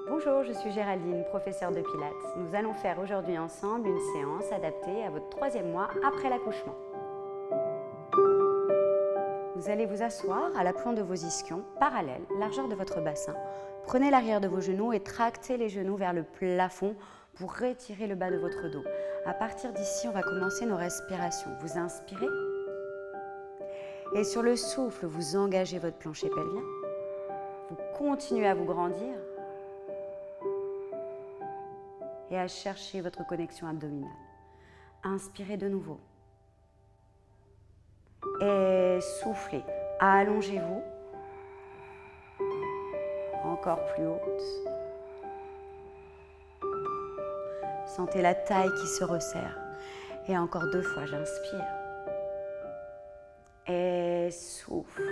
Bonjour, je suis Géraldine, professeure de Pilates. Nous allons faire aujourd'hui ensemble une séance adaptée à votre 3e mois après l'accouchement. Vous allez vous asseoir à l'aplomb de vos ischions, parallèles, largeur de votre bassin. Prenez l'arrière de vos genoux et tractez les genoux vers le plafond pour retirer le bas de votre dos. À partir d'ici, on va commencer nos respirations. Vous inspirez et sur le souffle, vous engagez votre plancher pelvien. Vous continuez à vous grandir et à chercher votre connexion abdominale. Inspirez de nouveau. Et soufflez. Allongez-vous. Encore plus haute. Sentez la taille qui se resserre. Et encore 2 fois, j'inspire. Et souffle.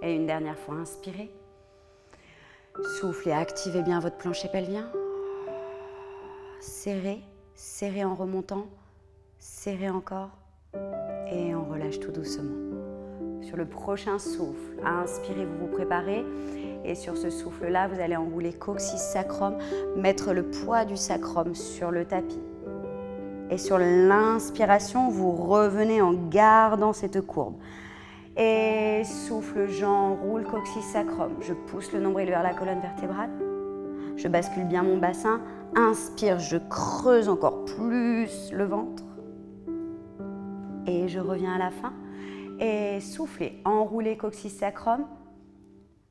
Et une dernière fois, inspirez. Soufflez, activez bien votre plancher pelvien. Serrez, serrez en remontant, serrez encore et on relâche tout doucement. Sur le prochain souffle, inspirez, vous vous préparez et sur ce souffle-là, vous allez enrouler coccyx sacrum, mettre le poids du sacrum sur le tapis. Et sur l'inspiration, vous revenez en gardant cette courbe. Et souffle, j'enroule coccyx sacrum, je pousse le nombril vers la colonne vertébrale, je bascule bien mon bassin. Inspire, je creuse encore plus le ventre. Et je reviens à la fin. Et soufflez, enroulez coccyx sacrum.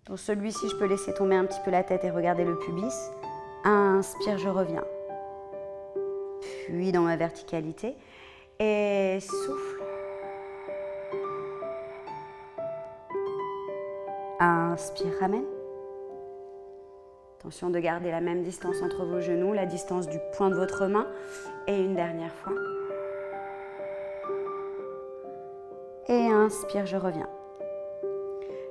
Dans celui-ci, je peux laisser tomber un petit peu la tête et regarder le pubis. Inspire, je reviens. Puis dans ma verticalité. Et souffle. Inspire, ramène. Attention de garder la même distance entre vos genoux, la distance du point de votre main. Et une dernière fois. Et inspire, je reviens.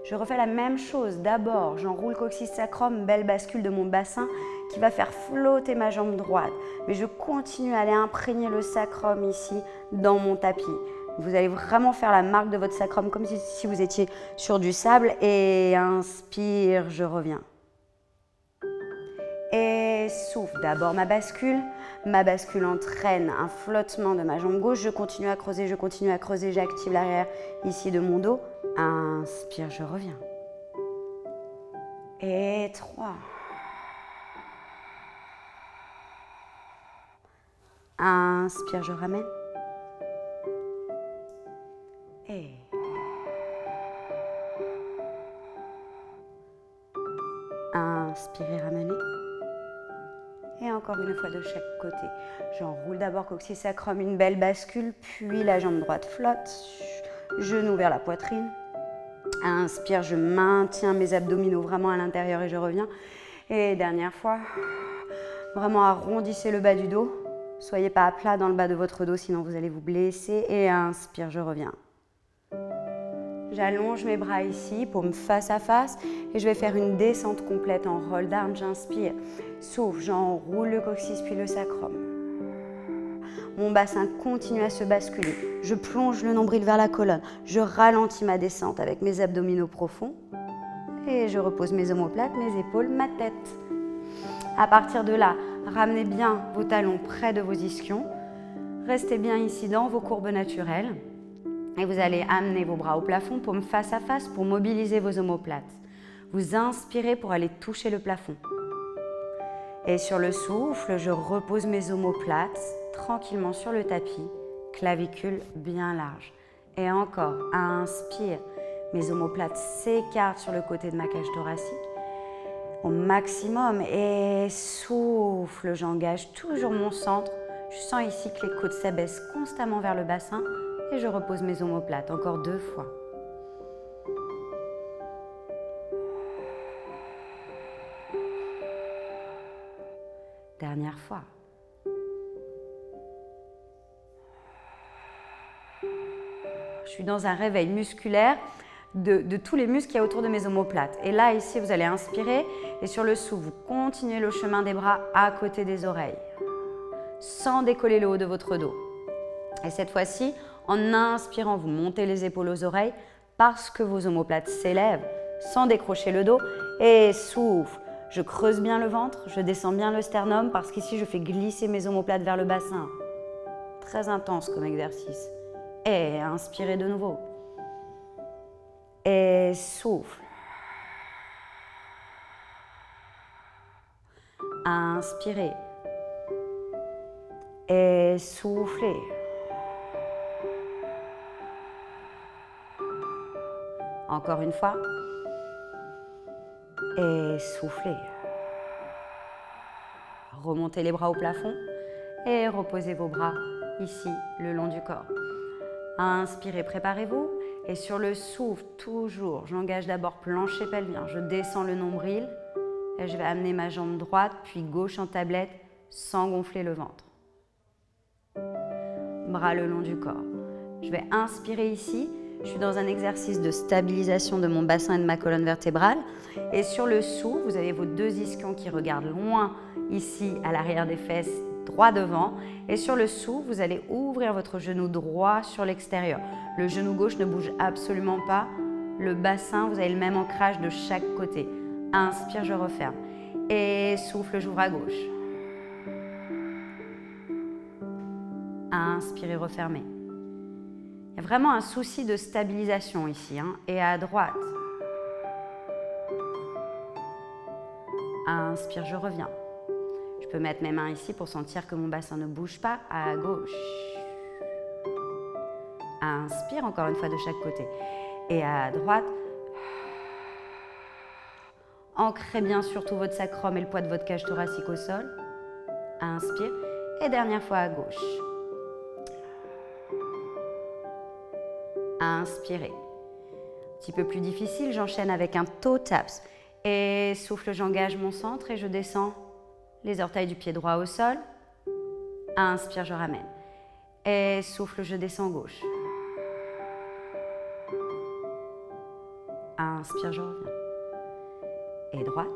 Je refais la même chose. D'abord, j'enroule coccyx sacrum, belle bascule de mon bassin qui va faire flotter ma jambe droite. Mais je continue à aller imprégner le sacrum ici dans mon tapis. Vous allez vraiment faire la marque de votre sacrum comme si vous étiez sur du sable. Et inspire, je reviens. Et souffle. D'abord ma bascule entraîne un flottement de ma jambe gauche. Je continue à creuser, j'active l'arrière ici de mon dos. Inspire, je reviens. Et 3. Inspire, je ramène. Et inspirez, ramenez. Et encore une fois de chaque côté. J'enroule d'abord coccyx sacrum, une belle bascule, puis la jambe droite flotte, genou vers la poitrine. Inspire, je maintiens mes abdominaux vraiment à l'intérieur et je reviens. Et dernière fois, vraiment arrondissez le bas du dos. Soyez pas à plat dans le bas de votre dos, sinon vous allez vous blesser. Et inspire, je reviens. J'allonge mes bras ici, paume face à face, et je vais faire une descente complète en roll d'armes. J'inspire, souffle, j'enroule le coccyx puis le sacrum. Mon bassin continue à se basculer. Je plonge le nombril vers la colonne. Je ralentis ma descente avec mes abdominaux profonds. Et je repose mes omoplates, mes épaules, ma tête. À partir de là, ramenez bien vos talons près de vos ischions. Restez bien ici dans vos courbes naturelles. Et vous allez amener vos bras au plafond, paume face à face pour mobiliser vos omoplates. Vous inspirez pour aller toucher le plafond. Et sur le souffle, je repose mes omoplates tranquillement sur le tapis, clavicule bien large. Et encore, inspire, mes omoplates s'écartent sur le côté de ma cage thoracique au maximum. Et souffle, j'engage toujours mon centre. Je sens ici que les côtes s'abaissent constamment vers le bassin. Et je repose mes omoplates, encore 2 fois. Dernière fois. Je suis dans un réveil musculaire de tous les muscles qu'il y a autour de mes omoplates. Et là, ici, vous allez inspirer et sur le souffle, vous continuez le chemin des bras à côté des oreilles, sans décoller le haut de votre dos. Et cette fois-ci, en inspirant, vous montez les épaules aux oreilles, parce que vos omoplates s'élèvent sans décrocher le dos. Et souffle. Je creuse bien le ventre, je descends bien le sternum parce qu'ici je fais glisser mes omoplates vers le bassin. Très intense comme exercice. Et inspirez de nouveau. Et souffle. Inspirez. Et soufflez. Encore une fois. Et soufflez. Remontez les bras au plafond et reposez vos bras ici, le long du corps. Inspirez, préparez-vous. Et sur le souffle, toujours, j'engage d'abord plancher pelvien. Je descends le nombril et je vais amener ma jambe droite, puis gauche en tablette, sans gonfler le ventre. Bras le long du corps. Je vais inspirer ici. Je suis dans un exercice de stabilisation de mon bassin et de ma colonne vertébrale. Et sur le souffle, vous avez vos deux ischions qui regardent loin ici à l'arrière des fesses, droit devant. Et sur le souffle, vous allez ouvrir votre genou droit sur l'extérieur. Le genou gauche ne bouge absolument pas. Le bassin, vous avez le même ancrage de chaque côté. Inspire, je referme. Et souffle, j'ouvre à gauche. Inspirez, refermez. Il y a vraiment un souci de stabilisation ici. Et à droite. Inspire, je reviens. Je peux mettre mes mains ici pour sentir que mon bassin ne bouge pas. À gauche. Inspire, encore une fois de chaque côté. Et à droite. Ancrez bien surtout votre sacrum et le poids de votre cage thoracique au sol. Inspire. Et dernière fois à gauche. Inspirez. Un petit peu plus difficile, j'enchaîne avec un toe taps. Et souffle, j'engage mon centre et je descends les orteils du pied droit au sol. Inspire, je ramène. Et souffle, je descends gauche. Inspire, je reviens. Et droite.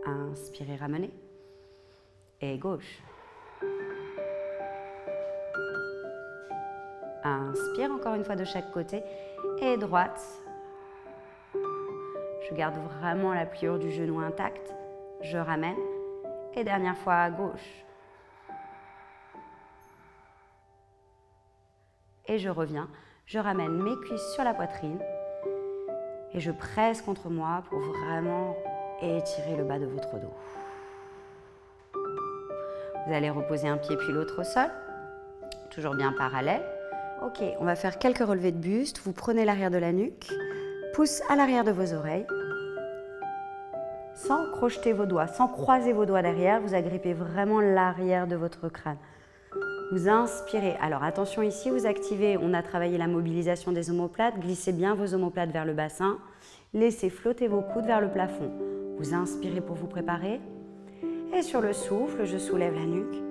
Inspirez, ramenez. Et gauche. Inspire encore une fois de chaque côté. Et droite. Je garde vraiment la pliure du genou intacte. Je ramène. Et dernière fois à gauche. Et je reviens. Je ramène mes cuisses sur la poitrine. Et je presse contre moi pour vraiment étirer le bas de votre dos. Vous allez reposer un pied puis l'autre au sol. Toujours bien parallèle. Ok, on va faire quelques relevés de buste. Vous prenez l'arrière de la nuque, pouce à l'arrière de vos oreilles. Sans crocheter vos doigts, sans croiser vos doigts derrière, vous agrippez vraiment l'arrière de votre crâne. Vous inspirez. Alors attention ici, vous activez, on a travaillé la mobilisation des omoplates. Glissez bien vos omoplates vers le bassin. Laissez flotter vos coudes vers le plafond. Vous inspirez pour vous préparer. Et sur le souffle, je soulève la nuque.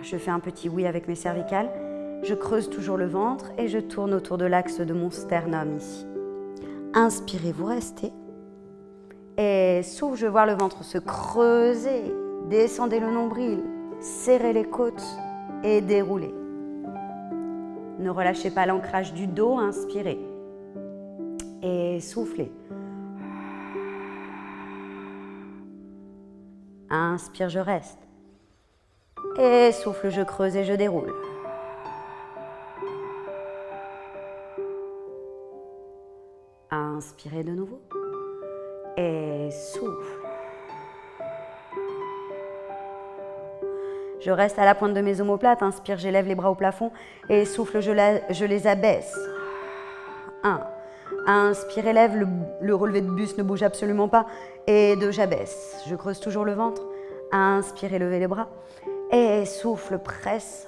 Je fais un petit oui avec mes cervicales. Je creuse toujours le ventre et je tourne autour de l'axe de mon sternum ici. Inspirez, vous restez. Et souffle, je vois le ventre se creuser. Descendez le nombril, serrez les côtes et déroulez. Ne relâchez pas l'ancrage du dos, inspirez. Et soufflez. Inspire, je reste. Et souffle, je creuse et je déroule. Inspirez de nouveau. Et souffle. Je reste à la pointe de mes omoplates. Inspire, j'élève les bras au plafond. Et souffle, je les abaisse. 1. Inspire, élève, le relevé de buste ne bouge absolument pas. Et 2, j'abaisse. Je creuse toujours le ventre. Inspire, élevez les bras. Et souffle, presse.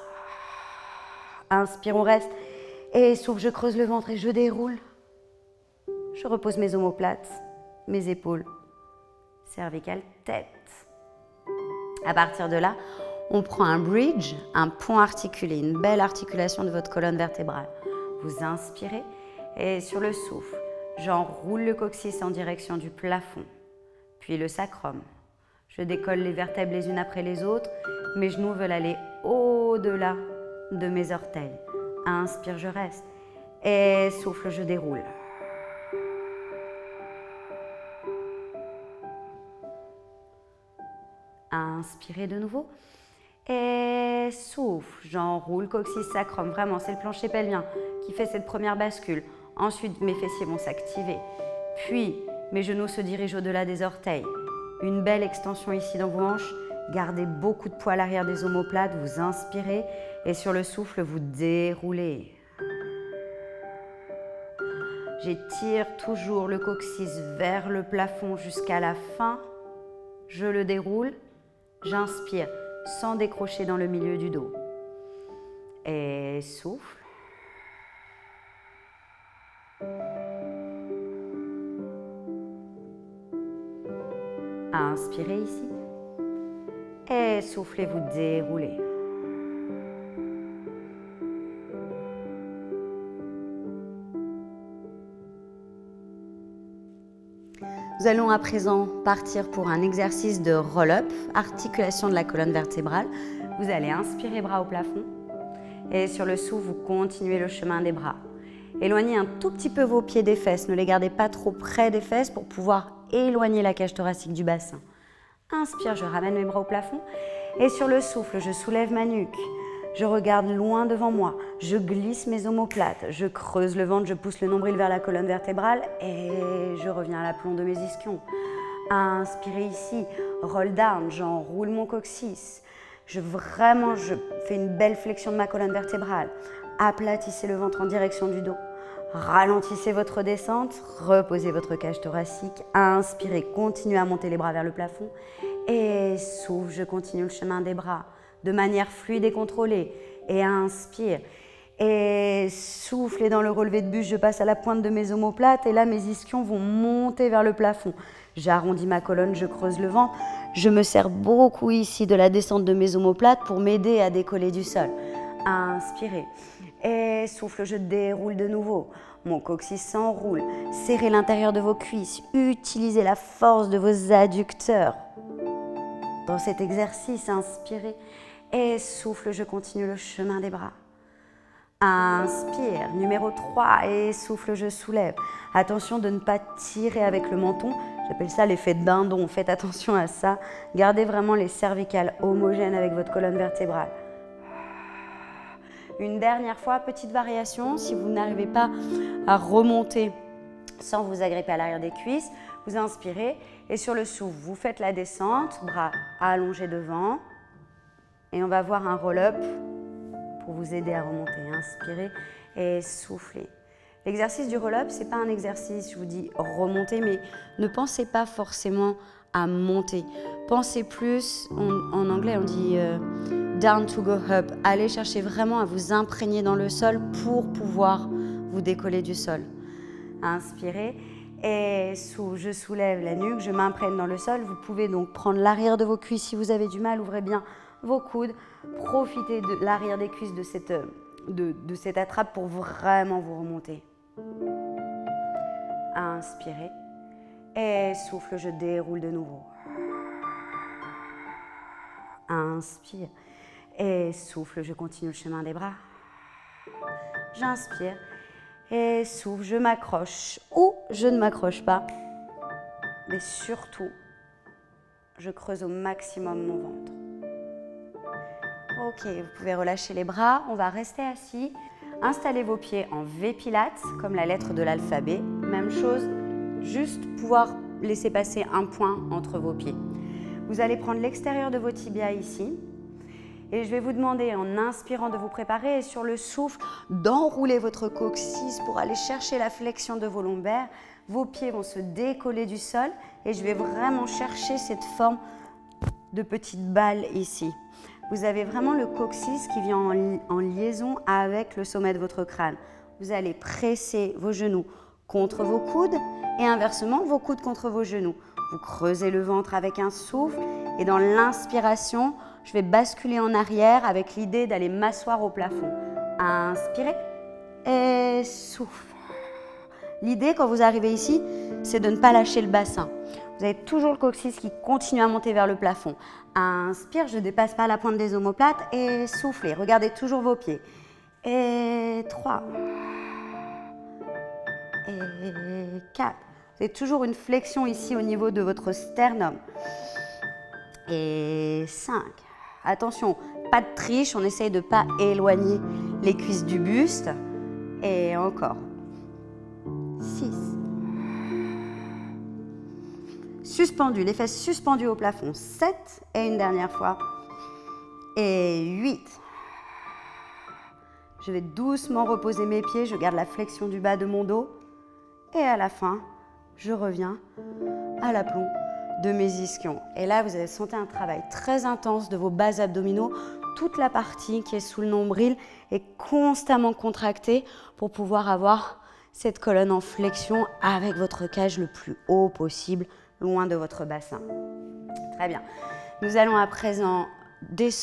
Inspire, on reste. Et souffle, je creuse le ventre et je déroule. Je repose mes omoplates, mes épaules, cervicales, tête. À partir de là, on prend un bridge, un pont articulé, une belle articulation de votre colonne vertébrale. Vous inspirez et sur le souffle, j'enroule le coccyx en direction du plafond, puis le sacrum. Je décolle les vertèbres les unes après les autres. Mes genoux veulent aller au-delà de mes orteils. Inspire, je reste. Et souffle, je déroule. Inspirez de nouveau. Et souffle, j'enroule coccyx sacrum. Vraiment, c'est le plancher pelvien qui fait cette première bascule. Ensuite, mes fessiers vont s'activer. Puis, mes genoux se dirigent au-delà des orteils. Une belle extension ici dans vos hanches. Gardez beaucoup de poids à l'arrière des omoplates. Vous inspirez et sur le souffle, vous déroulez. J'étire toujours le coccyx vers le plafond jusqu'à la fin. Je le déroule. J'inspire sans décrocher dans le milieu du dos. Et souffle. Inspirez ici. Et soufflez, vous déroulez. Nous allons à présent partir pour un exercice de roll-up, articulation de la colonne vertébrale. Vous allez inspirer bras au plafond et sur le souffle, vous continuez le chemin des bras. Éloignez un tout petit peu vos pieds des fesses, ne les gardez pas trop près des fesses pour pouvoir éloigner la cage thoracique du bassin. Inspire, je ramène mes bras au plafond et sur le souffle, je soulève ma nuque. Je regarde loin devant moi, je glisse mes omoplates, je creuse le ventre, je pousse le nombril vers la colonne vertébrale et je reviens à l'aplomb de mes ischions. Inspirez ici, roll down, j'enroule mon coccyx. Je fais une belle flexion de ma colonne vertébrale. Aplatissez le ventre en direction du dos. Ralentissez votre descente, reposez votre cage thoracique. Inspirez, continuez à monter les bras vers le plafond. Et souffle, je continue le chemin des bras de manière fluide et contrôlée. Et inspire. Et soufflez dans le relevé de buste, je passe à la pointe de mes omoplates et là mes ischions vont monter vers le plafond. J'arrondis ma colonne, je creuse le ventre. Je me sers beaucoup ici de la descente de mes omoplates pour m'aider à décoller du sol. Inspirez. Et souffle, je déroule de nouveau. Mon coccyx s'enroule. Serrez l'intérieur de vos cuisses. Utilisez la force de vos adducteurs. Dans cet exercice, inspirez. Et souffle, je continue le chemin des bras. Inspire, numéro 3, et souffle, je soulève. Attention de ne pas tirer avec le menton, j'appelle ça l'effet de dindon, faites attention à ça. Gardez vraiment les cervicales homogènes avec votre colonne vertébrale. Une dernière fois, petite variation, si vous n'arrivez pas à remonter sans vous agripper à l'arrière des cuisses, vous inspirez et sur le souffle, vous faites la descente, bras allongés devant. Et on va voir un roll-up pour vous aider à remonter. Inspirez et soufflez. L'exercice du roll-up, ce n'est pas un exercice, je vous dis remonter, mais ne pensez pas forcément à monter. Pensez plus, en anglais on dit down to go up. Allez chercher vraiment à vous imprégner dans le sol pour pouvoir vous décoller du sol. Inspirez et souffle, je soulève la nuque, je m'imprègne dans le sol. Vous pouvez donc prendre l'arrière de vos cuisses si vous avez du mal, ouvrez bien vos coudes, profitez de l'arrière des cuisses de cette attrape pour vraiment vous remonter. Inspirez et souffle, je déroule de nouveau. Inspire et souffle, je continue le chemin des bras. J'inspire et souffle, je m'accroche ou je ne m'accroche pas, mais surtout, je creuse au maximum mon ventre. Ok, vous pouvez relâcher les bras, on va rester assis. Installez vos pieds en V Pilates, comme la lettre de l'alphabet. Même chose, juste pouvoir laisser passer un point entre vos pieds. Vous allez prendre l'extérieur de vos tibias ici. Et je vais vous demander, en inspirant, de vous préparer et sur le souffle, d'enrouler votre coccyx pour aller chercher la flexion de vos lombaires. Vos pieds vont se décoller du sol et je vais vraiment chercher cette forme de petite balle ici. Vous avez vraiment le coccyx qui vient en liaison avec le sommet de votre crâne. Vous allez presser vos genoux contre vos coudes et inversement, vos coudes contre vos genoux. Vous creusez le ventre avec un souffle et dans l'inspiration, je vais basculer en arrière avec l'idée d'aller m'asseoir au plafond. Inspirez et souffle. L'idée, quand vous arrivez ici, c'est de ne pas lâcher le bassin. Vous avez toujours le coccyx qui continue à monter vers le plafond. Inspire, je ne dépasse pas la pointe des omoplates et soufflez. Regardez toujours vos pieds. Et 3. Et 4. Vous avez toujours une flexion ici au niveau de votre sternum. Et 5. Attention, pas de triche, on essaye de ne pas éloigner les cuisses du buste. Et encore. 6. Suspendu, les fesses suspendues au plafond. 7. Et une dernière fois. Et 8. Je vais doucement reposer mes pieds, je garde la flexion du bas de mon dos. Et à la fin, je reviens à l'aplomb de mes ischions. Et là, vous allez sentir un travail très intense de vos bas abdominaux. Toute la partie qui est sous le nombril est constamment contractée pour pouvoir avoir cette colonne en flexion avec votre cage le plus haut possible, loin de votre bassin. Très bien. Nous allons à présent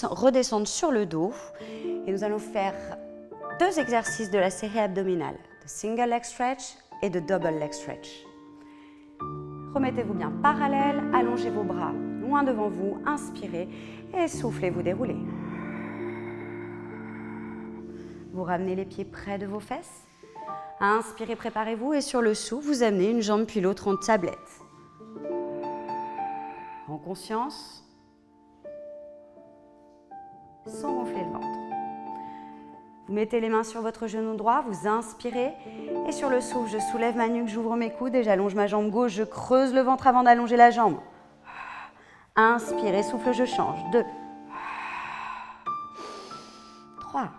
redescendre sur le dos et nous allons faire 2 exercices de la série abdominale, de single leg stretch et de double leg stretch. Remettez-vous bien parallèle, allongez vos bras loin devant vous, inspirez et soufflez, vous déroulez. Vous ramenez les pieds près de vos fesses. Inspirez, préparez-vous et sur le souffle, vous amenez une jambe puis l'autre en tablette. En conscience, sans gonfler le ventre. Vous mettez les mains sur votre genou droit, vous inspirez et sur le souffle, je soulève ma nuque, j'ouvre mes coudes et j'allonge ma jambe gauche, je creuse le ventre avant d'allonger la jambe. Inspirez, souffle, je change. 2, 3,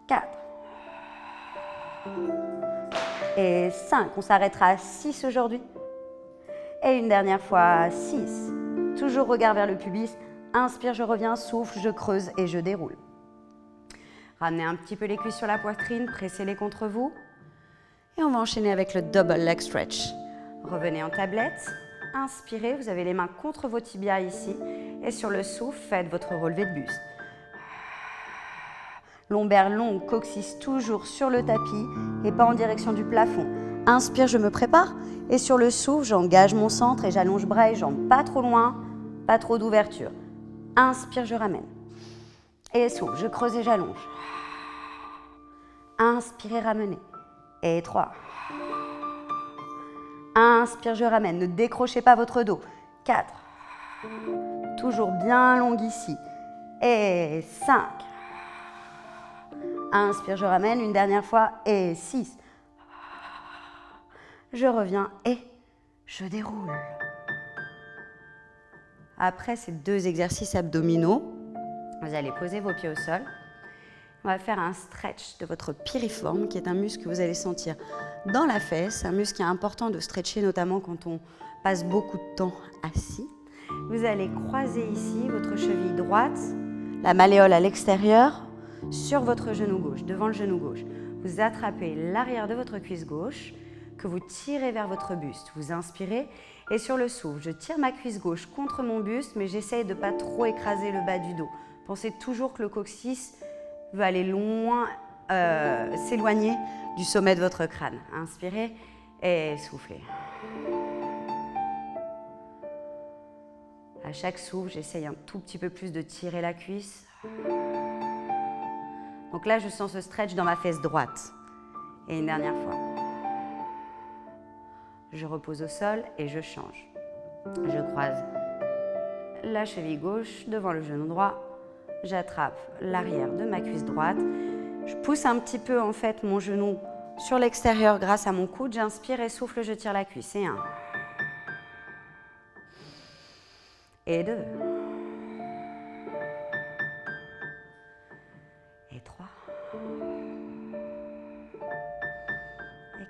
4 et 5. On s'arrêtera à 6 aujourd'hui. Et une dernière fois, 6. Toujours regard vers le pubis. Inspire, je reviens, souffle, je creuse et je déroule. Ramenez un petit peu les cuisses sur la poitrine, pressez-les contre vous. Et on va enchaîner avec le double leg stretch. Revenez en tablette, inspirez, vous avez les mains contre vos tibias ici. Et sur le souffle, faites votre relevé de buste. Lombaire longue, coccyx toujours sur le tapis et pas en direction du plafond. Inspire, je me prépare. Et sur le souffle, j'engage mon centre et j'allonge bras et jambes. Pas trop loin, pas trop d'ouverture. Inspire, je ramène. Et souffle, je creuse et j'allonge. Inspirez, ramenez. Et 3. Inspire, je ramène. Ne décrochez pas votre dos. 4. Toujours bien long ici. Et 5. Inspire, je ramène. Une dernière fois. Et 6. Je reviens et je déroule. Après ces 2 exercices abdominaux, vous allez poser vos pieds au sol. On va faire un stretch de votre piriforme, qui est un muscle que vous allez sentir dans la fesse, un muscle qui est important de stretcher, notamment quand on passe beaucoup de temps assis. Vous allez croiser ici votre cheville droite, la malléole à l'extérieur, sur votre genou gauche, devant le genou gauche. Vous attrapez l'arrière de votre cuisse gauche, que vous tirez vers votre buste. Vous inspirez et sur le souffle, je tire ma cuisse gauche contre mon buste, mais j'essaye de ne pas trop écraser le bas du dos. Pensez toujours que le coccyx veut aller loin, s'éloigner du sommet de votre crâne. Inspirez et soufflez. À chaque souffle, j'essaye un tout petit peu plus de tirer la cuisse. Donc là, je sens ce stretch dans ma fesse droite. Et une dernière fois. Je repose au sol et je change. Je croise la cheville gauche devant le genou droit. J'attrape l'arrière de ma cuisse droite. Je pousse un petit peu en fait mon genou sur l'extérieur grâce à mon coude. J'inspire et souffle, je tire la cuisse. Et 1. Et 2. Et 3. Et 4.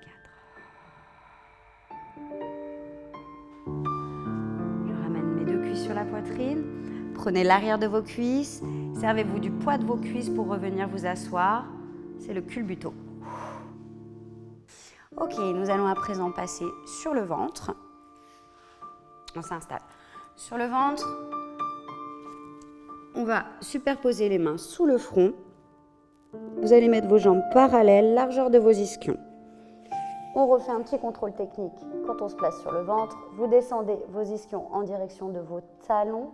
Sur la poitrine, prenez l'arrière de vos cuisses, servez-vous du poids de vos cuisses pour revenir vous asseoir, c'est le culbuto. Ok, nous allons à présent passer sur le ventre, on s'installe. Sur le ventre, on va superposer les mains sous le front, vous allez mettre vos jambes parallèles, largeur de vos ischions. On refait un petit contrôle technique quand on se place sur le ventre. Vous descendez vos ischions en direction de vos talons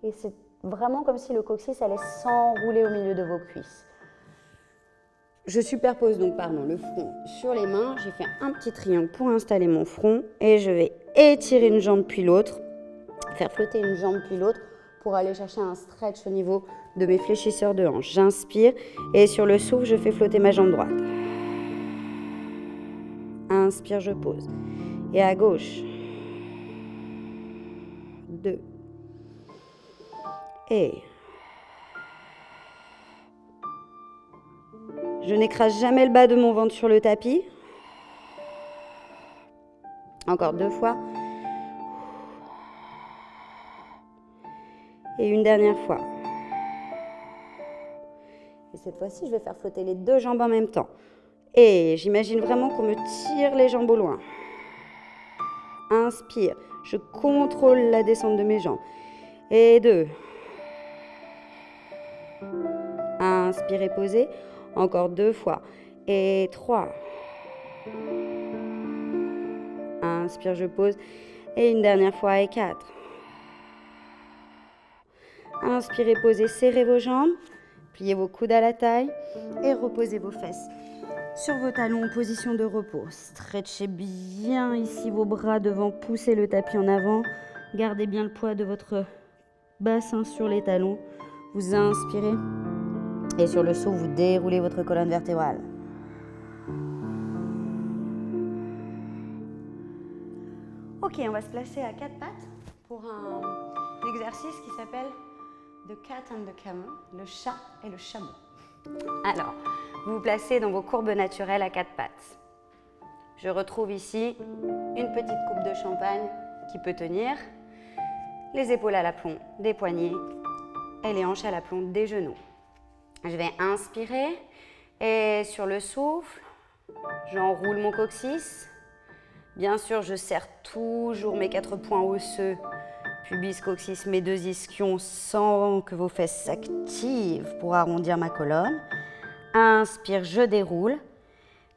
et c'est vraiment comme si le coccyx allait s'enrouler au milieu de vos cuisses. Je superpose donc le front sur les mains. J'ai fait un petit triangle pour installer mon front et je vais étirer une jambe puis l'autre, faire flotter une jambe puis l'autre pour aller chercher un stretch au niveau de mes fléchisseurs de hanche. J'inspire et sur le souffle, je fais flotter ma jambe droite. Inspire, je pose. Et à gauche. 2. Et je n'écrase jamais le bas de mon ventre sur le tapis. Encore 2 fois. Et une dernière fois. Et cette fois-ci, je vais faire flotter les 2 jambes en même temps. Et j'imagine vraiment qu'on me tire les jambes au loin. Inspire. Je contrôle la descente de mes jambes. Et 2. Inspire et posez. Encore 2 fois. Et 3. Inspire, je pose. Et une dernière fois et 4. Inspirez, posez, serrez vos jambes. Pliez vos coudes à la taille. Et reposez vos fesses sur vos talons en position de repos. Stretchez bien ici vos bras devant. Poussez le tapis en avant. Gardez bien le poids de votre bassin sur les talons. Vous inspirez. Et sur le souffle, vous déroulez votre colonne vertébrale. Ok, on va se placer à 4 pattes pour un exercice qui s'appelle The Cat and the Camel, le chat et le chameau. Alors, vous vous placez dans vos courbes naturelles à 4 pattes. Je retrouve ici une petite coupe de champagne qui peut tenir, les épaules à l'aplomb des poignets et les hanches à l'aplomb des genoux. Je vais inspirer et sur le souffle, j'enroule mon coccyx. Bien sûr, je serre toujours mes 4 points osseux, pubis, coccyx, mes 2 ischions, sans que vos fesses s'activent pour arrondir ma colonne. Inspire, je déroule.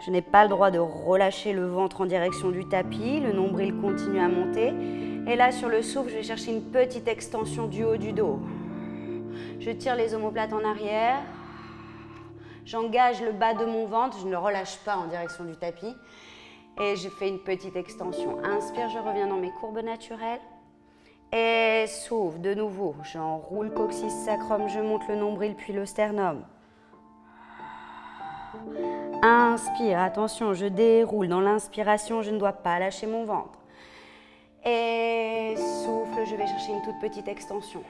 Je n'ai pas le droit de relâcher le ventre en direction du tapis. Le nombril continue à monter. Et là, sur le souffle, je vais chercher une petite extension du haut du dos. Je tire les omoplates en arrière. J'engage le bas de mon ventre. Je ne relâche pas en direction du tapis. Et je fais une petite extension. Inspire, je reviens dans mes courbes naturelles. Et souffle de nouveau. J'enroule coccyx, sacrum, je monte le nombril puis le sternum. Inspire, attention, je déroule. Dans l'inspiration, je ne dois pas lâcher mon ventre. Et souffle, je vais chercher une toute petite extension.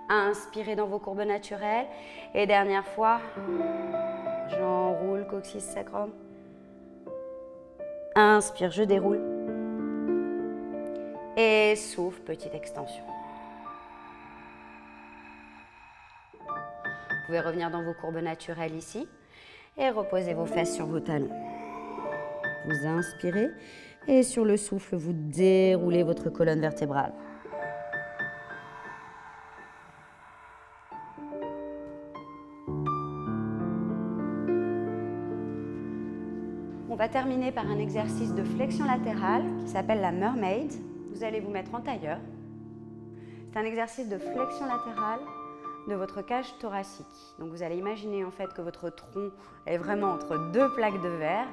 Inspirez dans vos courbes naturelles. Et dernière fois, j'enroule coccyx, sacrum. Inspire, je déroule. Et souffle, petite extension. Vous pouvez revenir dans vos courbes naturelles ici et reposez vos fesses sur vos talons. Vous inspirez et sur le souffle, vous déroulez votre colonne vertébrale. On va terminer par un exercice de flexion latérale qui s'appelle la mermaid. Vous allez vous mettre en tailleur. C'est un exercice de flexion latérale de votre cage thoracique. Donc vous allez imaginer en fait que votre tronc est vraiment entre 2 plaques de verre.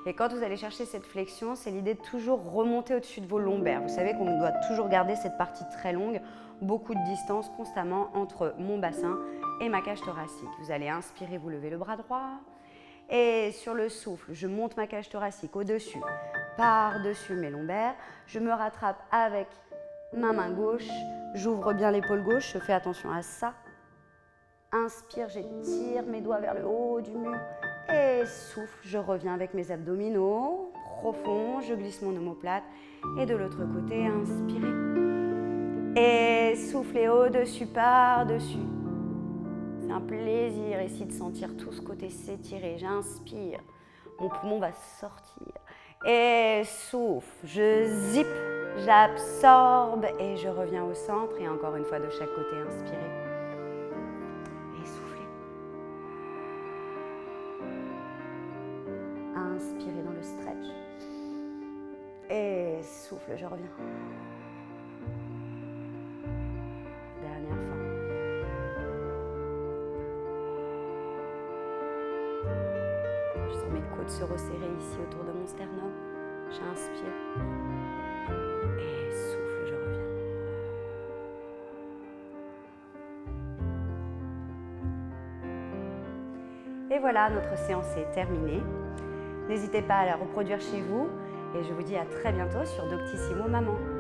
Et quand vous allez chercher cette flexion, c'est l'idée de toujours remonter au-dessus de vos lombaires. Vous savez qu'on doit toujours garder cette partie très longue, beaucoup de distance constamment entre mon bassin et ma cage thoracique. Vous allez inspirer, vous levez le bras droit. Et sur le souffle, je monte ma cage thoracique au-dessus, par-dessus mes lombaires. Je me rattrape avec ma main gauche. J'ouvre bien l'épaule gauche, je fais attention à ça. Inspire, j'étire mes doigts vers le haut du mur. Et souffle, je reviens avec mes abdominaux. Profond, je glisse mon omoplate. Et de l'autre côté, inspirez. Et soufflez au-dessus, par-dessus. C'est un plaisir ici de sentir tout ce côté s'étirer. J'inspire, mon poumon va sortir. Et souffle, je zippe, j'absorbe et je reviens au centre. Et encore une fois de chaque côté, inspirez. Et soufflez. Inspirez dans le stretch. Et souffle, je reviens. côtes se resserrer ici autour de mon sternum. J'inspire. Et souffle, je reviens. Et voilà, notre séance est terminée. N'hésitez pas à la reproduire chez vous et je vous dis à très bientôt sur Doctissimo Maman.